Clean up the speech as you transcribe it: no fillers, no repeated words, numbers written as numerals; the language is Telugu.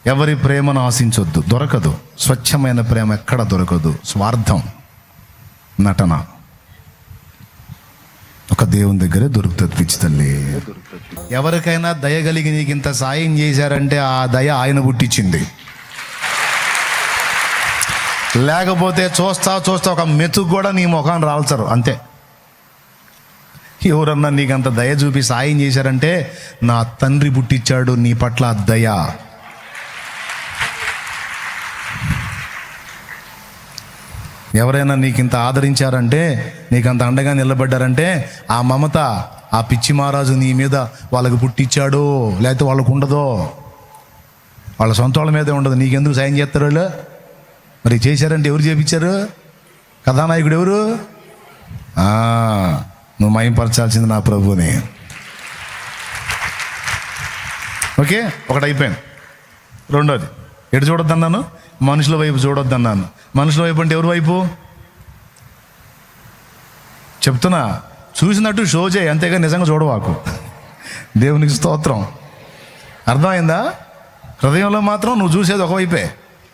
ఎవరి ప్రేమను ఆశించొద్దు, దొరకదు. స్వచ్ఛమైన ప్రేమ ఎక్కడ దొరకదు. స్వార్థం, నటన ఒక దేవుని దగ్గరే దొరుకుతుంది. పిచ్చి తల్లి, ఎవరికైనా దయ కలిగి నీకు ఇంత సాయం చేశారంటే ఆ దయ ఆయన పుట్టించింది. లేకపోతే చూస్తా ఒక మెతుకు కూడా నీ ముఖాన్ని రాల్చరు, అంతే. ఎవరన్నా నీకు అంత దయ చూపి సాయం చేశారంటే నా తండ్రి పుట్టించాడు నీ పట్ల దయ. ఎవరైనా నీకు ఇంత ఆదరించారంటే, నీకు అంత అండగా నిలబడ్డారంటే ఆ మమత, ఆ పిచ్చి మహారాజు నీ మీద వాళ్ళకి పుట్టించాడు. లేకపోతే వాళ్ళకు ఉండదో, వాళ్ళ సొంత వాళ్ళ మీదే ఉండదు. నీకెందుకు సాయం చేస్తారు వాళ్ళు? మరి చేశారంటే ఎవరు చేపించారు? కథానాయకుడు ఎవరు? నువ్వు మయంపరచాల్సింది నా ప్రభుని. ఓకే, ఒకటి అయిపోయింది. రెండోది, ఎటు చూడొద్దన్నాను? మనుషుల వైపు చూడొద్దన్నాను. మనుషుల వైపు అంటే ఎవరి వైపు చెప్తున్నా? చూసినట్టు షో చేయి, అంతేగా నిజంగా చూడవాకు. దేవునికి స్తోత్రం. అర్థమైందా? హృదయంలో మాత్రం నువ్వు చూసేది ఒకవైపే.